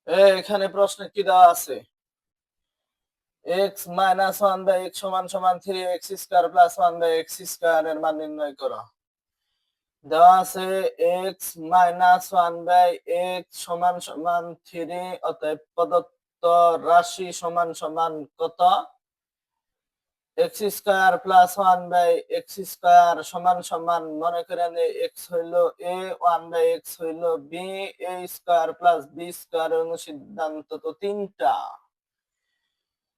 এখানে প্রশ্নে কি দেওয়া আছে? x minus one by x সমান সমান 3x² plus one by x² এর মান নির্ণয় করো। দেওয়া আছে x minus one by x সমান সমান 3, অতএব প্রদত্ত রাশি সমান সমান কত? x² plus one by x² সমান সমান, মনে করেন x হইল a, ওয়ান বাই এক্স হইল b, a² প্লাস b² অনুসিদ্ধান্ত তো তিনটা।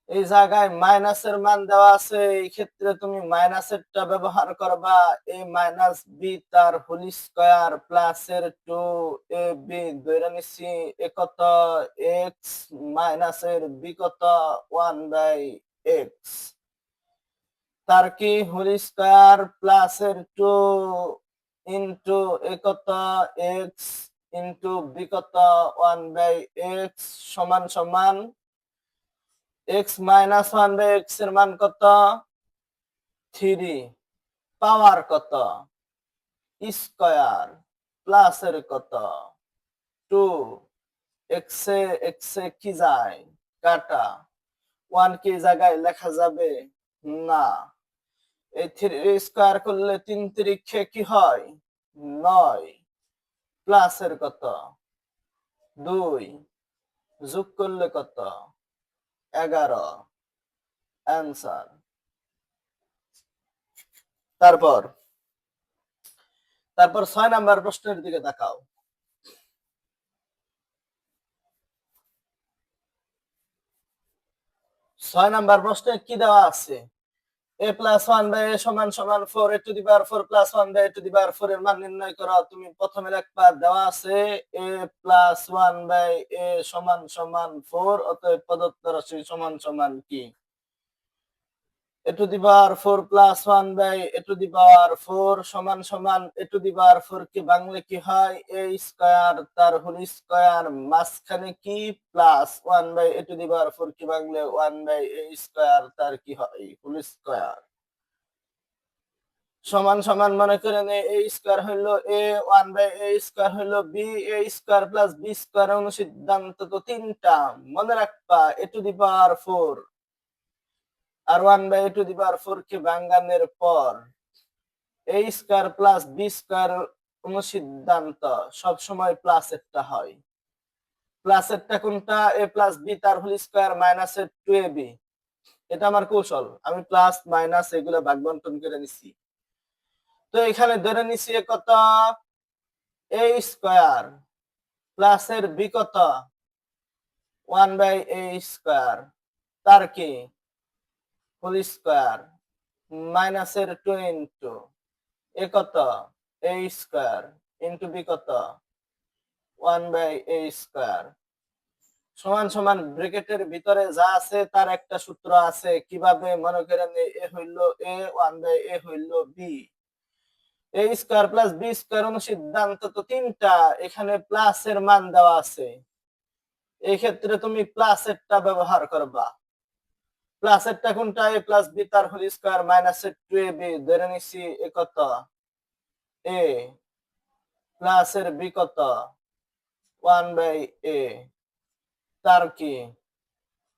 এই জায়গায় মাইনাসের মান দেওয়া আছে, এই ক্ষেত্রে তুমি মাইনাসেরটা ব্যবহার করবা। a মাইনাস বি তার হোল স্কয়ার প্লাস এর 2ab ধরে নিছি এ কত, x মাইনাসের বি কত, 1 বাই এক্স তার কি হোল স্কয়ার প্লাস এর 2 ইনটু এ কত, x ইনটু বি কত, 1 বাই এক্স সমান সমান x minus one by x এর মান কত, 3, পাওয়ার কত, স্কয়ার প্লাস এর কত, 2, এক্স এ কি যায় কাটা, 1 কি জায়গায় লেখা যাবে না। এই 3 স্কয়ার করলে 3 তিরিক্ষে কি হয়, 9, প্লাস এর কত, 2, যোগ করলে কত, 11, অ্যান্সার। তারপর 6 নাম্বার প্রশ্নের দিকে তাকাও। 6 নাম্বার প্রশ্নে কি দেওয়া আছে? a plus one by a সমান সমান 4, a to the power 4 plus one by a to the power 4 এর মান নির্ণয় করো। তুমি প্রথমে লিখবা, দেওয়া আছে a plus one by a সমান সমান 4, অতএব প্রদত্ত রাশি সমান সমান কি? a to the power 4 plus one by a to the power 4 সমান সমান a টু দি পাওয়ার 4 কে বাংলা কি হয়, a স্কয়ার তার হোল স্কয়ার মাঝখানে কি plus 1 by a to the power 4 কে বাংলা 1 বাই a স্কয়ার তার কি হয়, হোল স্কয়ার সমান সমান, মনে করেন a স্কয়ার হইলো a, 1 বাই a স্কয়ার হইলো b, a square plus b square অনুসিদ্ধান্ত তো তিনটা, মনে রাখবা a টু দি পাওয়ার 4 আর 1 by a to the power 4 কে ভাঙানোর পর a square plus b square অনুসিদ্ধান্ত সব সময় প্লাস একটা হয়। প্লাস একটা কোনটা, a প্লাস b তার হোল স্কয়ার মাইনাস এর 2ab। এটা আমার কৌশল, আমি প্লাস মাইনাস এগুলো ভাগ বন্টন করে নিছি। তো এখানে ধরে নিছি কত, a স্কয়ার প্লাস এর b কত, 1 বাই a স্কয়ার তার কি হোল স্কয়ার মাইনাস এর 2 ইনটু এ কত, a স্কয়ার ইনটু b কত, 1 বাই a স্কয়ার সমান সমান, ব্র্যাকেটের ভিতরে যা আছে তার একটা সূত্র আছে, কিভাবে, মনে করেন এ হইল a, 1 বাই a হইল b, a square plus b square অনুসিদ্ধান্ত তো তিনটা, এখানে প্লাস এর মান দেওয়া আছে, এই ক্ষেত্রে তুমি প্লাস এরটা ব্যবহার করবা। প্লাস এরটা কোনটা, a প্লাস b তার হোল স্কয়ার মাইনাস এর 2ab ধরে নিছি এ কত, a প্লাস এর b কত, 1 বাই a তার কি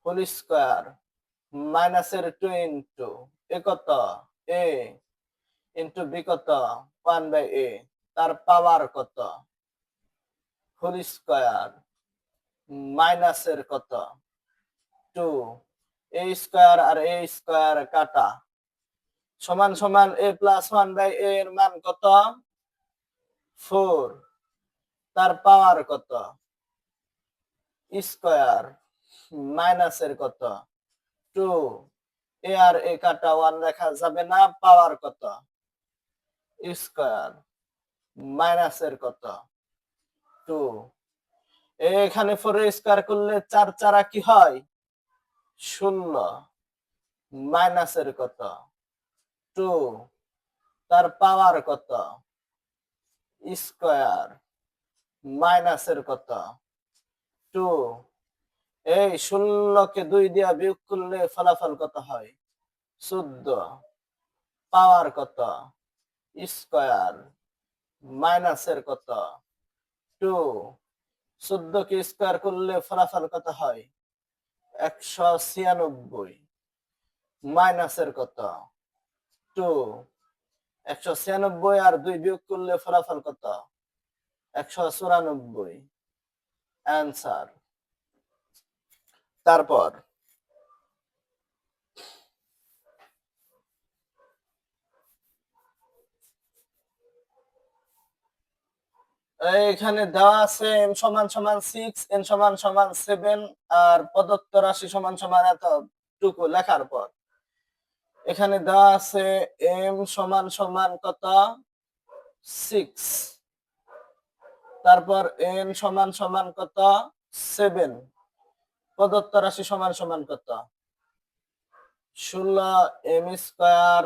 হোল স্কয়ার মাইনাস এর 2 ইনটু এ কত, a ইনটু b কত, 1 বাই a তার পাওয়ার কত, হোল স্কয়ার মাইনাস এর কত, 2, a স্কয়ার আর a স্কয়ার কাটা সমান সমান a প্লাস 1 বাই a এর মান কত, 4, তার পাওয়ার কত, স্কয়ার মাইনাস এর কত, 2, এ আর এ কাটা 1 লেখা যাবে না, পাওয়ার কত, স্কয়ার মাইনাস এর কত, 2, এখানে 4 স্কয়ার করলে 4 4 কি হয়, 16, মাইনাস এর কত, 2, তার পাওয়ার কত, স্কয়ার মাইনাস এর কত, 2, এই 16 কে 2 দিয়া বিয়োগ করলে ফলাফল কত হয়, 14, পাওয়ার কত, স্কয়ার মাইনাস এর কত, 2, 14 কে স্কয়ার করলে ফলাফল কত হয়? 196 মাইনাসের কত? 2। 196 আর 2 বিয়োগ করলে ফলাফল কত? 194। অ্যান্সার। তারপর এখানে দেওয়া আছে m সমান সমান 6, n সমান সমান 7 আর প্রদত্ত রাশি সমান সমান এতটুকু লেখার পর এখানে দেওয়া আছে m সমান সমান কত? 6, তারপর n সমান সমান কত? 7, প্রদত্ত রাশি সমান সমান কত? 16 m স্কয়ার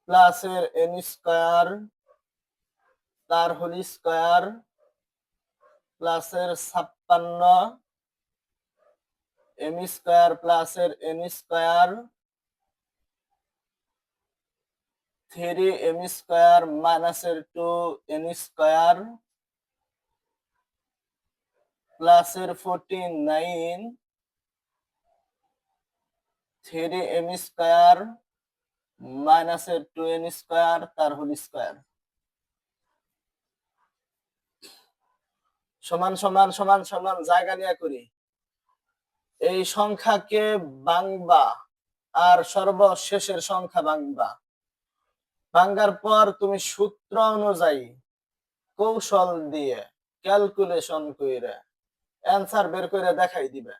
প্লাস এর n স্কয়ার তার হোল স্কয়ার প্লাস এর 56 m স্কয়ার প্লাস এর n square 3 m square minus এর 2 n স্কয়ার প্লাস এর 49 3 m স্কয়ার মাইনাস এর 2 n স্কয়ার তার হোল স্কয়ার সমান সমান সমান সমান জায়গা নিয়ে করি। এই সংখ্যাকে ভাঙবা আর সর্বশেষের সংখ্যা ভাঙবা। ভাঙার পর তুমি সূত্র অনুযায়ী কৌশল দিয়ে ক্যালকুলেশন করে অ্যান্সার বের করে দেখাই দিবে।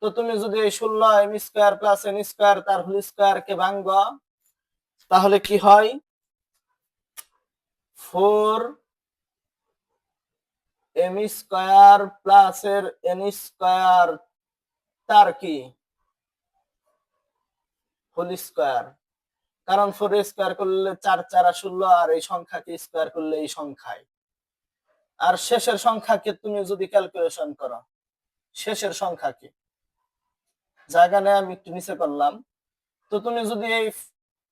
তো তুমি যদি এই 16 m square plus n square তার হোল স্কয়ার কে ভাঙবা তাহলে কি হয়? 4 m স্কয়ার প্লাস এর n স্কয়ার তার কি হোল স্কয়ার, কারণ 4 স্কয়ার করলে 4 4 16 আর এই সংখ্যাকে স্কয়ার করলে এই সংখ্যায়। আর শেষের সংখ্যাকে তুমি যদি ক্যালকুলেশন করো শেষের সংখ্যাকে জায়গা নেই আমি একটু নিচে করলাম। তো তুমি যদি এই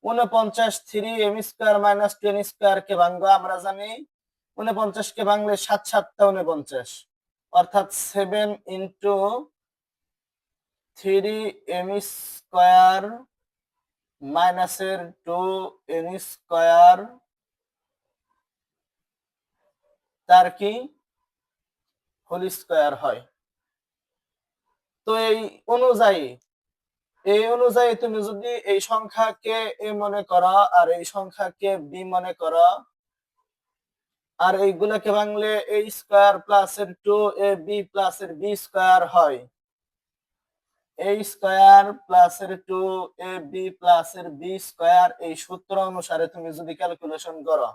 49 3 m square minus 2 n square কে ভাঙবা, আমরা জানি 49 কে ভাঙলে 7 7 49 অর্থাৎ 7 ইন্টু 3 m স্কয়ার মাইনাসের 2 n স্কয়ার তার কি হোল স্কয়ার হয়। তো এই অনুযায়ী তুমি যদি এই সংখ্যাকে a মনে করো আর এই সংখ্যাকে b মনে করো আর এইগুলাকে ভাঙলে a স্কয়ার প্লাস এর 2ab প্লাস এর b স্কয়ার হয়। a স্কয়ার প্লাস এর 2ab প্লাস এর b স্কয়ার এই সূত্র অনুসারে তুমি যদি ক্যালকুলেশন করো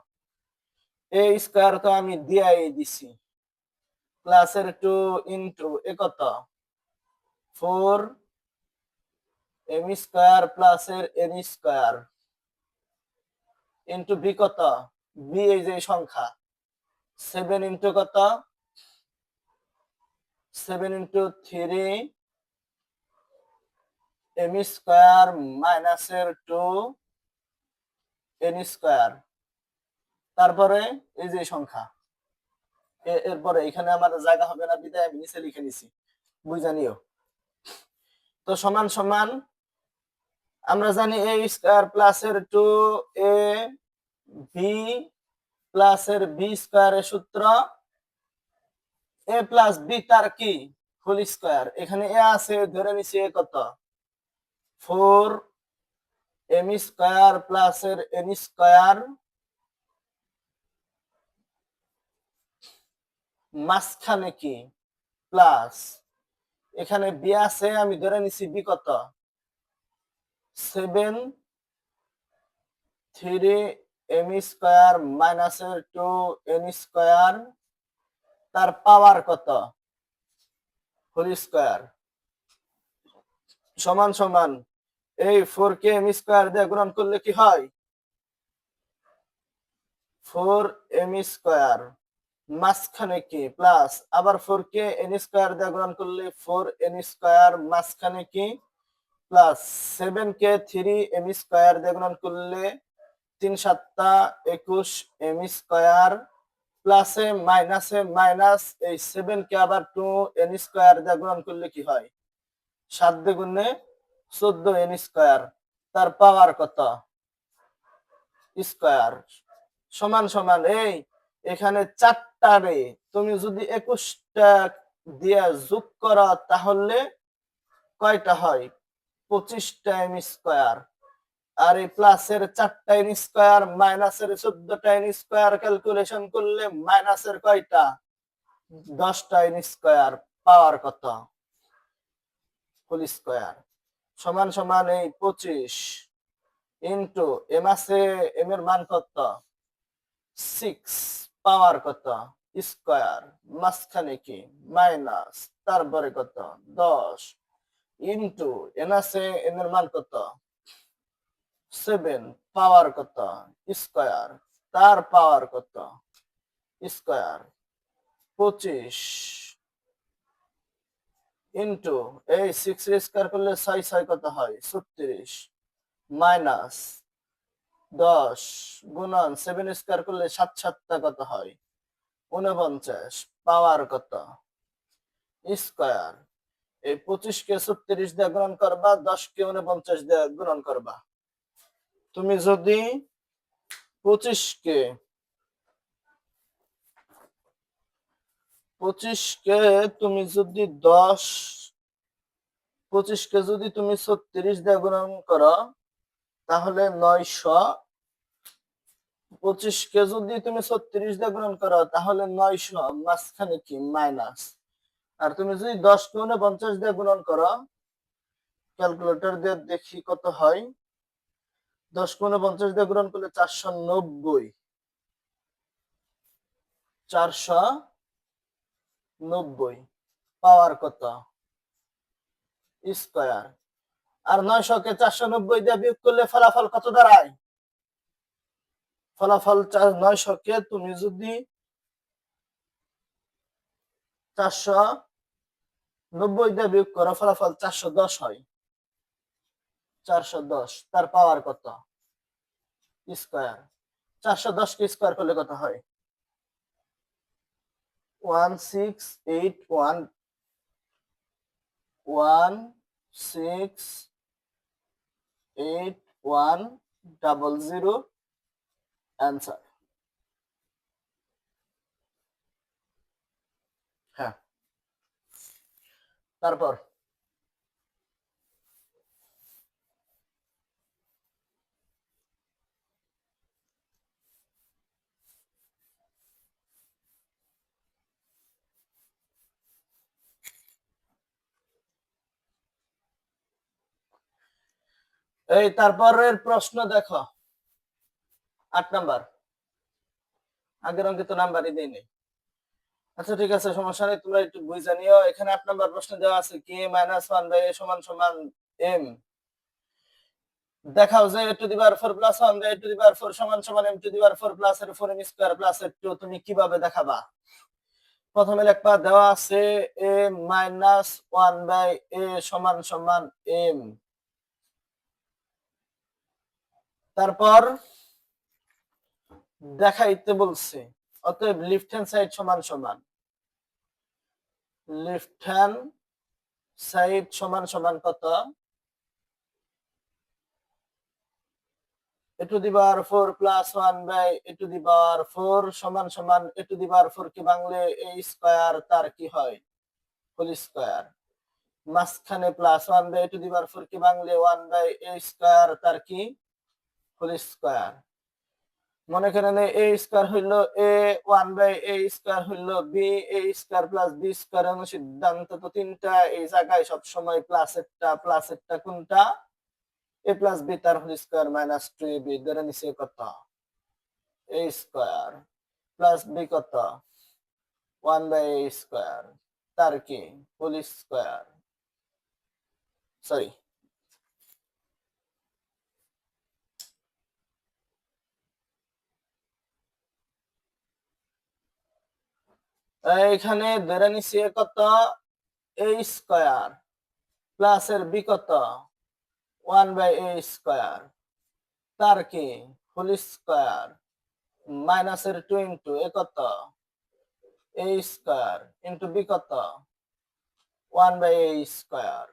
a স্কয়ার তো আমি দিয়াই দিছি প্লাস এর 2 ইনটু এ কত 4 m স্কয়ার প্লাস এর n স্কয়ার ইনটু b কত b এই যে সংখ্যা 7 ইনটু কত 7 ইনটু 3 m স্কয়ার মাইনাস এর 2 n স্কয়ার তারপরে এই যে সংখ্যা এরপরে এখানে আমার জায়গা হবে না বিদায় আমি নিচে লিখে নিছি বুঝা নিও। তো সমান সমান আমরা জানি a স্কয়ার প্লাস এর 2 a b প্লাস এর b স্কয়ারের সূত্র a প্লাস b তার কি হোল স্কয়ার। এখানে a আছে ধরে নিছি a কত 4 m স্কয়ার প্লাস এর n স্কয়ার মাঝখানে কি প্লাস এখানে b আছে আমি ধরে নিছি b কত 7 3 m স্কয়ার মাইনাস এর 2 n স্কয়ার তার পাওয়ার কত হোল স্কয়ার সমান সমান এই 4 কে m স্কয়ার দিয়ে গুণন করলে কি হয় 4 m স্কয়ার মাঝখানে কি প্লাস আবার 4 কে n স্কয়ার দিয়ে গুণন করলে 4 n স্কয়ার মাঝখানে কি প্লাস 7 কে 3 m স্কয়ার দিয়ে গুণন করলে 3 7 21 m স্কয়ার প্লাসে মাইনাসে মাইনাস, এই 7 কে আবার 2 n স্কয়ার দিয়ে গুণন করলে কি হয়? 7 দ্বিগুণে 14 n স্কয়ার, তার পাওয়ার কত? স্কয়ার সমান সমান এই এখানে 4টা রে তুমি যদি 21টা দিয়ে যোগ করো তাহলে কয়টা হয়? 25টা m স্কয়ার। আর এই প্লাসের 4টা n স্কয়ার মাইনাসের 14টা n স্কয়ার ক্যালকুলেশন করলে মাইনাসের কয়টা? 10টা n স্কয়ার। পাওয়ার কত? হোল স্কয়ার সমান সমান এই 25 ইনটু এম আছে, এম এর মান কত? 6, পাওয়ার কত? স্কয়ার, মাঝখানে কি? মাইনাস, তারপরে কত? 10 ইনটু এন আছে, এন এর মান কত? 7, পাওয়ার কত? স্কয়ার, তার পাওয়ার কত? স্কয়ার 25 ইনটু এই 6 স্কয়ার করলে 6 6 কত হয়? 36 মাইনাস 10 গুণন 7 স্কয়ার করলে 7 7টা কত হয়? 49, পাওয়ার কত? স্কয়ার। এই 25 কে 36 দিয়ে গুণন করবা, 10 কে 49 দিয়ে গুণন করবা। তুমি যদি 25 কে 25 কে তুমি যদি 25 কে যদি তুমি 36 দিয়ে গুণন করো তাহলে 900, 25 কে যদি তুমি 36 দিয়ে গুণন করো তাহলে 900, মাঝখানে কি? মাইনাস। আর তুমি যদি 10 কে 49 দিয়ে গুণন করো, ক্যালকুলেটর দিয়ে দেখি কত হয়। 10 কে 49 দিয়ে গুণন করলে 490, 490, পাওয়ার কত? স্কয়ার। আর 900 কে 490 দিয়ে বিয়োগ করলে ফলাফল কত দাঁড়ায়? ফলাফল 900 কে তুমি যদি 490 দিয়ে বিয়োগ করো ফলাফল 410 হয়। 410, তার পাওয়ার কত? স্কয়ার। 410 কে স্কয়ার করলে কত হয়? 1681, 168100 অ্যান্সার। হ্যাঁ, তারপর এই তারপরের প্রশ্ন দেখো, 8 নাম্বার। আগের অঙ্কে তো নাম্বারই দেয়নি। আচ্ছা ঠিক আছে, সমস্যা নেই, তোমরা একটু বুঝে নিও। এখানে 8 নাম্বার প্রশ্ন দেওয়া আছে কে মাইনাস 1 বাই এ সমান সমান এম। দেখাও যে a to the power 4 plus 1 by a to the power 4 সমান সমান m to the power 4 plus এর 4 এম স্কয়ার প্লাস এর 2। তুমি কিভাবে দেখাবা? প্রথমে লেখবা দেওয়া আছে এ মাইনাস 1 বাই এ সমান সমান এম, তারপর দেখাইতে বলছে, অতএব লেফট হ্যান্ড সাইড সমান সমান লেফট হ্যান্ড সাইড সমান সমান কত? A to the power 4 plus 1 by a to the power 4 সমান সমান এ টু দি পাওয়ার 4 কে বাংলে এ স্কয়ার, তার কি হয়? Whole square. মাঝখানে plus 1 by a to the power 4 কে বাংলে 1 বাই এ স্কয়ার, তার কি? Whole square. মনে করেন এ স্কয়ার হইল এ, 1 বাই এ স্কয়ার হইল b, a square plus b square. সিদ্ধান্ত তো তিনটা, এই জায়গায় সব সময় প্লাসেরটা কোনটা? এ প্লাস বি তার হোল স্কয়ার মাইনাস 2ab ধরে নিচে কত? এ স্কয়ার প্লাস বি কত? 1 বাই এ স্কয়ার, তার কি? Whole square. সরি, এখানে ধরে নিচে কত? এ স্কয়ার প্লাস এর বি কত? 1 বাই এ স্কয়ার, তার কি? হোল স্কয়ার মাইনাস এর 2 ইনটু এ কত? এ স্কয়ার ইন্টু বি কত 1/a স্কয়ার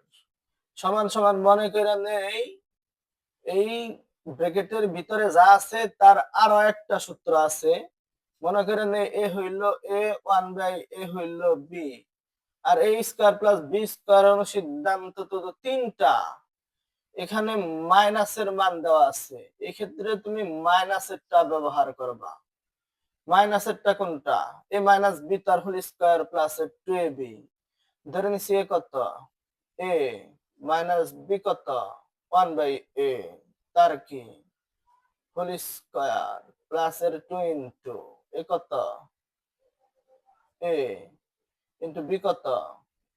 সমান সমান মনে করে নেই এই ব্র্যাকেটের ভিতরে যা আছে তার আরো একটা সূত্র আছে মনে করে নেই এ হইল এ 1/a হইল বি আর এ স্কয়ার প্লাস বি স্কয়ার সিদ্ধান্ত তো তিনটা এখানে মাইনাসের মান দেওয়া আছে এক্ষেত্রে তুমি মাইনাসেরটা ব্যবহার করবা মাইনাসেরটা কোনটা এ মাইনাস বি তার হোল স্কয়ার প্লাস 2ab ধরে নিছি এ কত এ মাইনাস বি কত 1/a তার কি whole square plus 2 into a কত এ ইনটু বি কত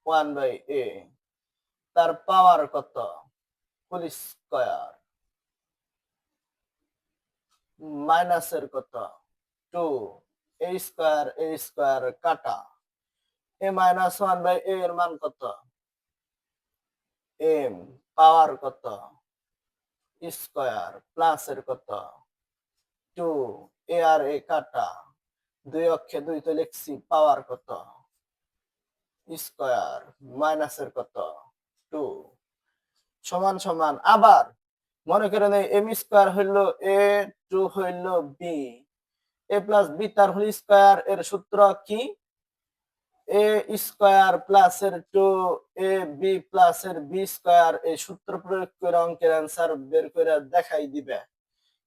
1/a তার পাওয়ার কত হোল স্কয়ার মাইনাসের কত 2 a স্কয়ার কাটা a মাইনাস 1/a এর মান কত m পাওয়ার কত স্কয়ার প্লাস এর কত 2 a আর a কাটা দুই অক্ষে দুই তো লিখছি পাওয়ার কত স্কয়ার মাইনাসের কত 2 সমান সমান আবার মনে করেন m স্কয়ার হইল a 2 হইল b a প্লাস b তার হোল স্কয়ার এর সূত্র কি এ স্কয়ার প্লাস এর 2 এ বি প্লাস এর বি স্কয়ার এই সূত্র প্রয়োগ করে অঙ্কের অ্যান্সার বের করে দেখাই দিবে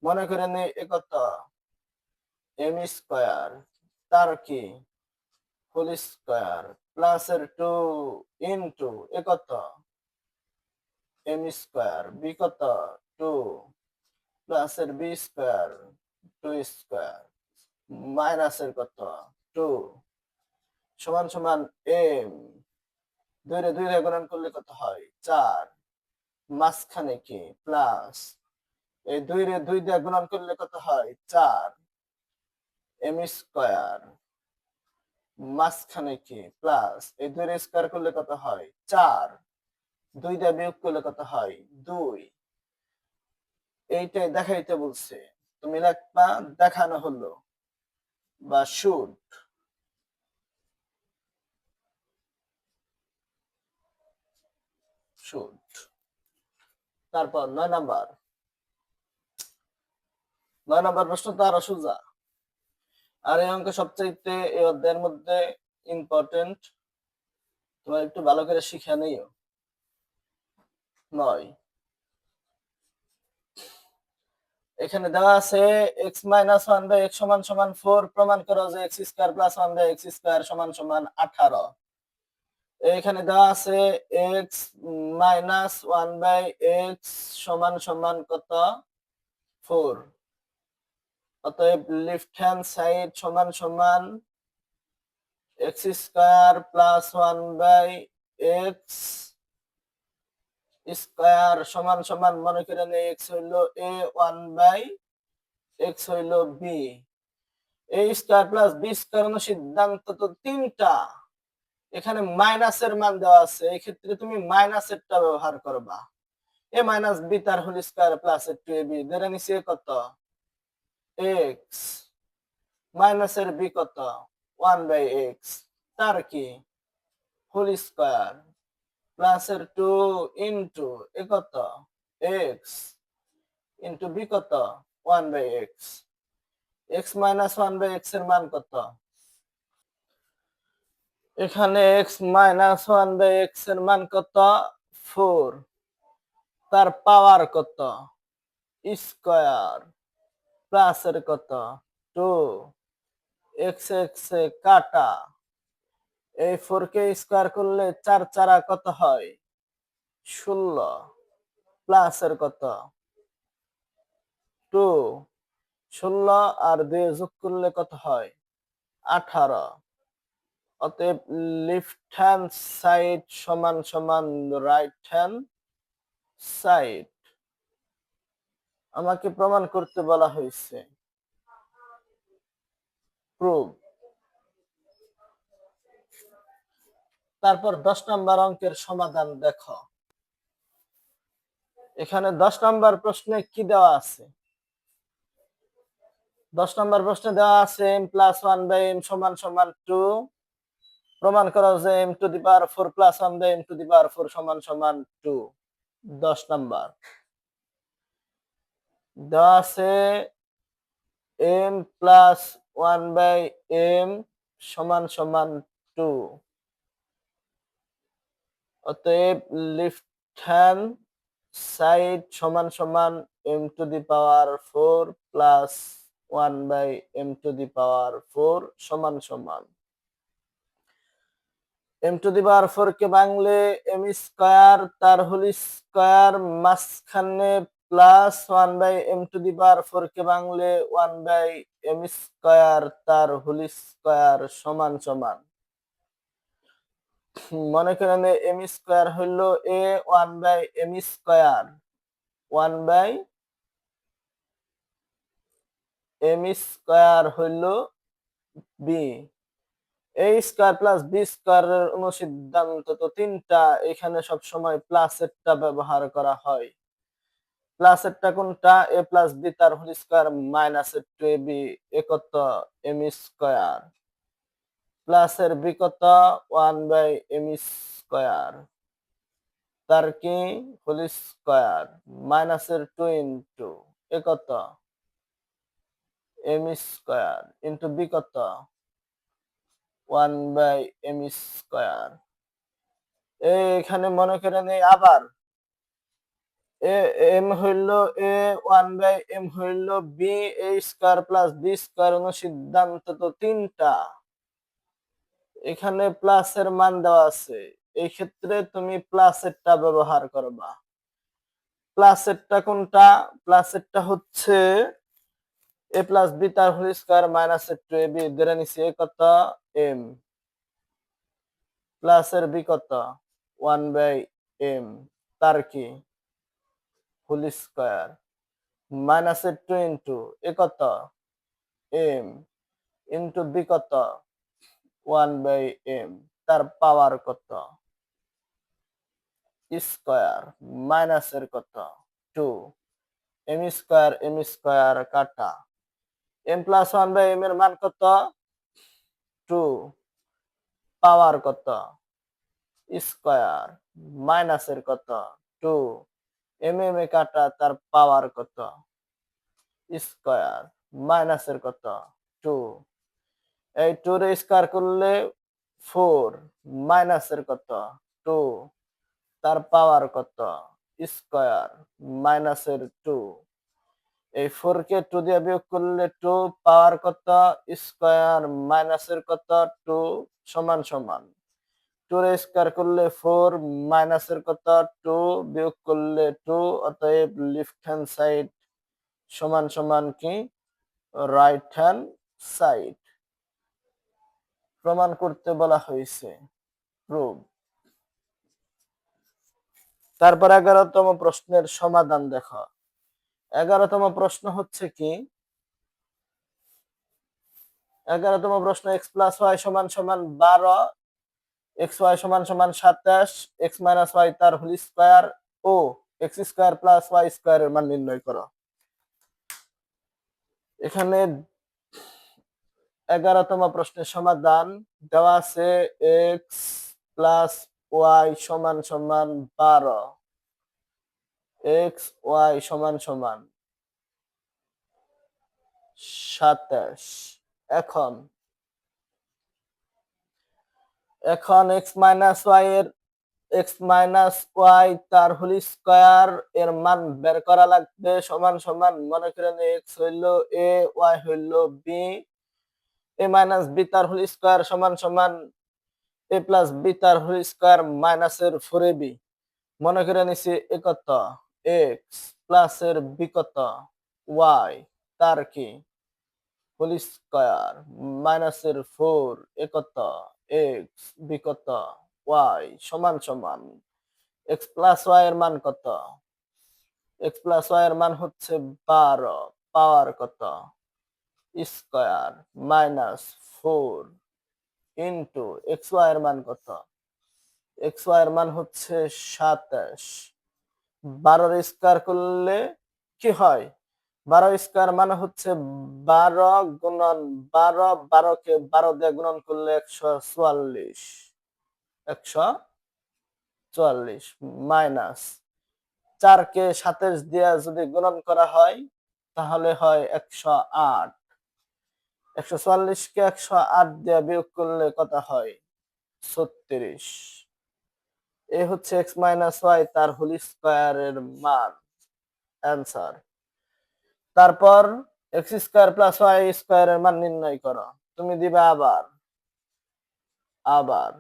মনে করেন এ কত এম স্কয়ার তার কি হোল স্কয়ার প্লাস এর 2 ইনটু এ কত এম স্কয়ার বি কত 2 প্লাস এর বি স্কয়ার 2 স্কয়ার মাইনাস এর কত 2 সমান সমান এম দুই রে গুণন করলে কত হয় 4 মাঝখানে কি প্লাস এই 2 রে 2 দিয়ে গুণন করলে কত হয় 4 এম স্কয়ার মাঝখানে কি প্লাস এই 2 রে স্কয়ার করলে কত হয় 4 2 দিয়ে বিয়োগ করলে কত হয় 2 এইটাই দেখাইতে বলছে তুমি লিখবা দেখানো হলো বা শুড তারপর 9 নাম্বার প্রশ্ন তো আরো সোজা আর এই অঙ্ক সবচাইতে এই অধ্যায়ের মধ্যে ইম্পর্টেন্ট তোমার একটু ভালো করে শিখে নিও 9 এখানে দেওয়া আছে x মাইনাস 1/x সমান সমান 4 প্রমাণ করো যে x square plus 1/x square সমান সমান 18 এখানে দেওয়া আছে x মাইনাস 1/x সমান সমান কত 4 অতএব লেফট হ্যান্ড সাইড সমান সমান x square plus 1/x square সমান সমান মনে করেন x হইল a 1/x হইল b a square plus b square সিদ্ধান্ত তো তিনটা এখানে মাইনাসের মান দেওয়া আছে এই ক্ষেত্রে তুমি মাইনাসেরটা ব্যবহার করবা a মাইনাস b তার হোল স্কয়ার প্লাস 2ab ধরে নিছি কত x মাইনাসের b কত 1/x তার কি হোল স্কয়ার প্লাস এর 2 ইনটু এ কত x ইনটু b কত 1/x x মাইনাস 1/x এর মান কত এখানে x মাইনাস 1/x এর মান কত 4 তার পাওয়ার কত স্কয়ার প্লাস এর কত 2 x x এ কাটা এই 4 কে স্কয়ার করলে 4 4 কত হয় 16 প্লাস এর কত 2 16 আর 2 যোগ করলে কত হয় 18 অতএব লেফট হ্যান্ড সাইড সমান সমান রাইট হ্যান্ড সাইড আমাকে প্রমাণ করতে বলা হয়েছে প্রুভ তারপর 10 নম্বর অঙ্কের সমাধান দেখো এখানে 10 নম্বর প্রশ্নে কি দেওয়া আছে 10 নম্বর প্রশ্নে দেওয়া আছে m প্লাস 1 বাই m সমান সমান 2। প্রমাণ করা যে m to the power 4 plus 1 by m to the power 4 সমান সমান 2। 10 নম্বর দেওয়া আছে m প্লাস 1 বাই m সমান সমান 2। অতএব লেফট হ্যান্ড সাইড সমান সমান m to the power 4 plus 1 by m to the power 4 সমান সমান m টু দি পাওয়ার 4 কে ভাঙলে m স্কয়ার তার হোল স্কয়ার মাঝখানে plus 1 by m to the power 4 কে ভাঙলে 1 বাই m স্কয়ার তার হোল স্কয়ার সমান সমান মনে করেন m স্কয়ার হইল a 1 by m square 1 by m square হইল b। a square plus b স্কয়ারের অনুসিদ্ধান্ত তো তিনটা, এখানে সব সময় প্লাসেরটা ব্যবহার করা হয়। প্লাসেরটা কোনটা? a প্লাস b তার হোল স্কয়ার মাইনাসের 2ab এ কত m স্কয়ার প্লাসের b কত 1 বাই m স্কয়ার তার কি হোল স্কয়ার মাইনাসের 2 ইনটু এ কত m স্কয়ার ইনটু b কত 1 বাই m স্কয়ার। এখানে মনে করেন আবার m হইল a 1 বাই m হইল b a square plus b square অনুসিদ্ধান্ত তো তিনটা, এখানে প্লাসের মান দেওয়া আছে, এই ক্ষেত্রে তুমি প্লাসেরটা ব্যবহার করবা। প্লাসেরটা কোনটা? প্লাসেরটা হচ্ছে a প্লাস b তার হোল স্কয়ার মাইনাসের 2ab ধরে নিছি এ কত m প্লাসের b কত 1 বাই m তার কি হোল স্কয়ার মাইনাসের 2 ইনটু এ কত m ইনটু b কত 1 বাই m তার পাওয়ার কত স্কয়ার মাইনাসের কত 2 m স্কয়ার কাটা m প্লাস 1 বাই m এর মান কত 2 পাওয়ার কত স্কয়ার মাইনাসের কত 2 m এ কাটা তার পাওয়ার কত স্কয়ার মাইনাসের কত 2 এই 2 রে স্কয়ার করলে 4 মাইনাসের কত 2 তার পাওয়ার কত স্কয়ার মাইনাসের 2 এই 4 কে 2 দিয়ে বিয়োগ করলে 2 পাওয়ার কত স্কয়ার মাইনাসের কত 2 সমান সমান 2 রে স্কয়ার করলে 4 মাইনাসের কত 2 বিয়োগ করলে 2 অতএব লেফট হ্যান্ড সাইড সমান সমান কি রাইট হ্যান্ড সাইড প্রমাণ করতে বলা হয়েছে প্রুভ। তারপর 11তম প্রশ্নের সমাধান দেখো। 11তম প্রশ্ন হচ্ছে কি 11তম প্রশ্ন x প্লাস y সমান সমান 12 xy সমান সমান 27 x মাইনাস y তার হোল স্কয়ার ও x square plus y square এর মান নির্ণয় করো। এখানে 11তম প্রশ্নের সমাধান দেওয়া আছে x প্লাস y সমান সমান 12 x y সমান সমান 27। এখন x মাইনাস y এর x মাইনাস y তার হোল স্কয়ার এর মান বের করা লাগবে সমান সমান মনে করেন x হইল a y হইল b a মাইনাস b তার হোল স্কয়ার সমান সমান a প্লাস b তার হোল স্কয়ার মাইনাসের 4ab মনে করে নিছি এ কত x প্লাসের b কত y তার কি হোল স্কয়ার মাইনাসের 4 এ কত x b কত y সমান সমান x প্লাস y এর মান কত x প্লাস y এর মান হচ্ছে 12 পাওয়ার কত স্কয়ার মাইনাস 4 ইনটু xy এর মান কত xy এর মান হচ্ছে 27 12 এর স্কয়ার করলে কি হয় 12 স্কয়ার মানে হচ্ছে 12 গুণন 12, 12 কে 12 দিয়ে গুণন করলে 144, 144 মাইনাস 4 কে 27 দিয়ে যদি গুণন করা হয় তাহলে হয় 108, 144 কে 108 দিয়ে বিয়োগ করলে কত হয় 36। এ হচ্ছে x মাইনাস ওয়াই তার হোল স্কয়ারের মান, অ্যান্সার। তারপর এক্স স্কয়ার প্লাস ওয়াই স্কয়ারের মান নির্ণয় করো। তুমি দিবে আবার আবার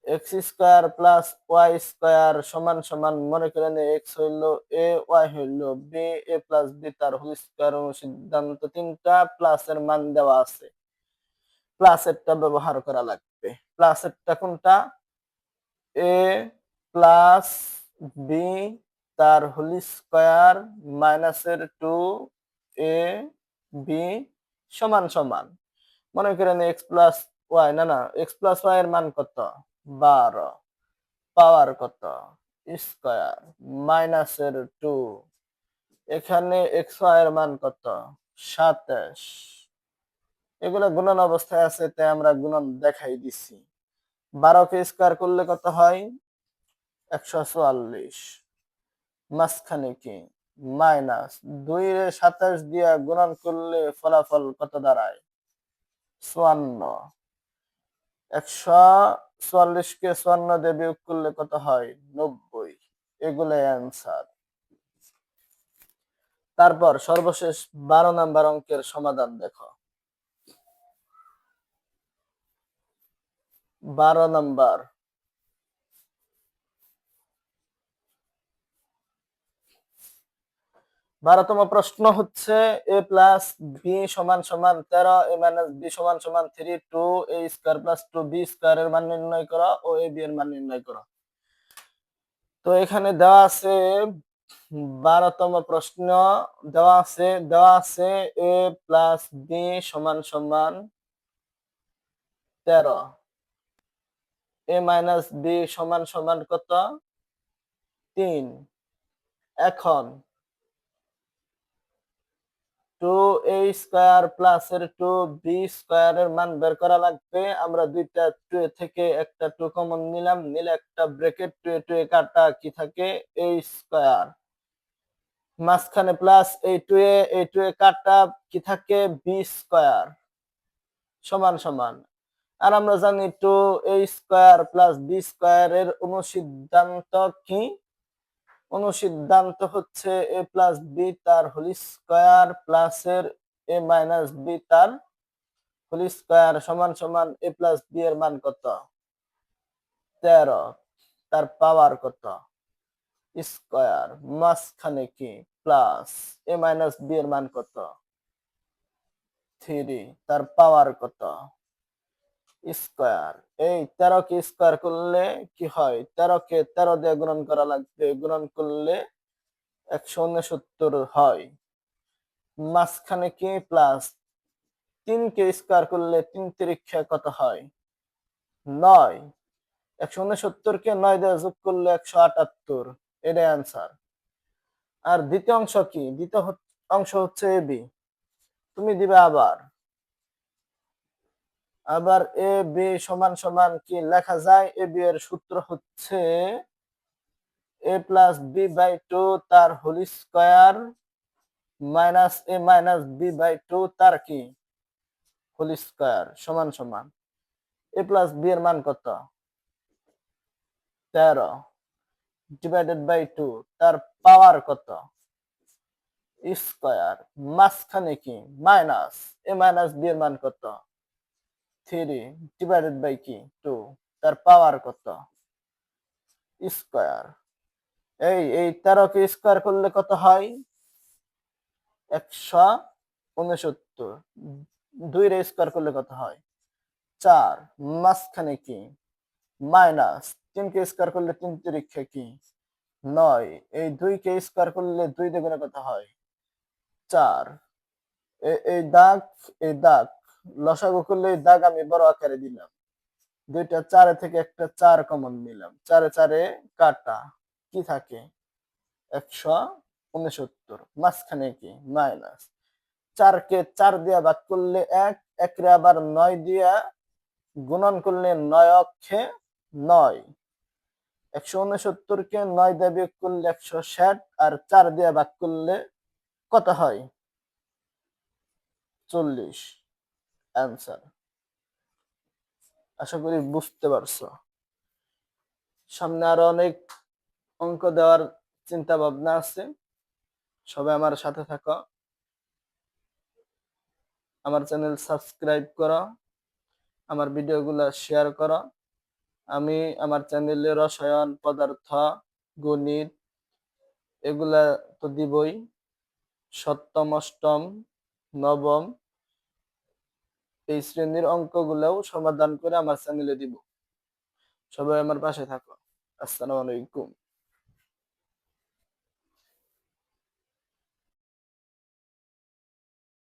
x square plus y square সমান সমান, মনে করেন এক্স হইল এ, ওয়াই হইল বি, এ প্লাস বি তার হোল স্কয়ার সিদ্ধান্ত 3টা, প্লাস এর মান দেওয়া আছে, প্লাস এরটা ব্যবহার করা লাগবে। প্লাস এরটা কোনটা? এ প্লাস বি তার হোল স্কয়ার মাইনাসের 2 এ বি সমান সমান, মনে করেন এক্স প্লাস ওয়াই, না এক্স প্লাস ওয়াই এর মান কত 12, পাওয়ার কত স্কয়ার মাইনাসের 2, এখানে এক্স ওয়াই এর মান কত 27। এগুলো গুণন অবস্থায় আছে তাই আমরা গুণন দেখাই দিছি। 12 কে স্কয়ার করলে কত হয় 144, মাঝখানে কি মাইনাস 2 রে 27 দিয়ে গুণন করলে ফলাফল কত দাঁড়ায় 54, 144 কে 54 দিয়ে বিয়োগ করলে কত হয় 90। এগুলাই অ্যান্সার। তারপর সর্বশেষ 12 নাম্বার অঙ্কের সমাধান দেখো। 12 নাম্বার, 12তম প্রশ্ন হচ্ছে এ প্লাস বি সমান সমান 13, এ মাইনাস বি সমান সমান 3, 2 এ স্কয়ার প্লাস 2 বি স্কয়ার এর মান নির্ণয় করো ও এ বি এর মান নির্ণয় করো। তো এখানে দেওয়া আছে 12তম প্রশ্ন, দেওয়া আছে এ প্লাস বি সমান সমান 13, এ মাইনাস বি সমান সমান কত 3। এখন 2a স্কয়ার প্লাস এর 2b স্কয়ার এর মান বের করা লাগবে। আমরা দুইটা 2 থেকে একটা 2 কমন নিলাম, নিলে একটা ব্র্যাকেট 2 এ 2 এ কাটা কি থাকে a স্কয়ার, মাঝখানে প্লাস এই 2 এ কাটা কি থাকে b স্কয়ার সমান সমান। আর আমরা জানি 2a square plus b square এর অনুসিদ্ধান্ত কি? অনুসিদ্ধান্ত হচ্ছে এ প্লাস বি তার হোল স্কয়ার প্লাস এর এ মাইনাস বি তার হোল স্কয়ার সমান সমান এ প্লাস বি এর মান কত 13, তার পাওয়ার কত স্কয়ার, মাঝখানে কি প্লাস এ মাইনাস বি এর মান কত 3, তার পাওয়ার কত স্কয়ার। এই 13 কে স্কয়ার করলে কি হয় 13 কে 13 দিয়ে গুণন করা লাগবে, গুণন করলে 169 হয়, মাঝখানে কি প্লাস 3 কে স্কয়ার করলে 3 তিরিক্ষা কত হয় 9, 169 কে 9 দিয়ে যোগ করলে 178, এটাই অ্যান্সার। আর দ্বিতীয় অংশ কি? দ্বিতীয় অংশ হচ্ছে এ বি। তুমি দিবে আবার এ বি সমান সমান কি লেখা যায়? এ বি এর সূত্র হচ্ছে এ প্লাস বি বাই 2 তার whole square minus a minus b by 2 তার কি হোল স্কয়ার সমান সমান এ প্লাস বি এর মান কত 13 ডিভাইডেড বাই 2, তার পাওয়ার কত স্কয়ার, মাঝখানে কি মাইনাস এ মাইনাস বি এর মান কত 3 ডিভাইডেড বাই কি 2, তার পাওয়ার কত স্কয়ার। এই 13 কে স্কয়ার করলে কত হয় 169, 2 রে স্কয়ার করলে কত হয় 4, মাঝখানে কি মাইনাস 3 কে স্কয়ার করলে 3 তিরিক্ষা কি 9, এই 2 কে স্কয়ার করলে 2 দ্বিগুণে কত হয় 4, এই দাগ এই দাগ লসাগু করলে এই দাগ আমি বড় আকারে দিলাম, দুইটা 4 থেকে একটা 4 কমন নিলাম, 4 এ 4 এ কাটা কি থাকে 100 69, মাঝখানে কি মাইনাস, 4 কে 4 দিয়া ভাগ করলে 1, 1 রে আবার 9 দিয়া গুণন করলে 9 অক্ষে 9, 169 কে 9 দিয়ে বিয়োগ করলে 160 আর 4 দিয়ে ভাগ করলে কত হয়? 40 অ্যান্সার। আশা করি বুঝতে পারছো। সামনে আরো অনেক অঙ্ক দেওয়ার চিন্তা ভাবনা আছে, সবাই আমার সাথে থাকো, আমার চ্যানেল সাবস্ক্রাইব করো, আমার ভিডিওগুলো শেয়ার করো। আমি আমার চ্যানেলে রসায়ন, পদার্থ, গণিত এগুলা তো দিবই, সপ্তম, অষ্টম, নবম এই শ্রেণীর অঙ্কগুলোও সমাধান করে আমার চ্যানেলে দিব। সবাই আমার পাশে থাকো। আসসালামু আলাইকুম।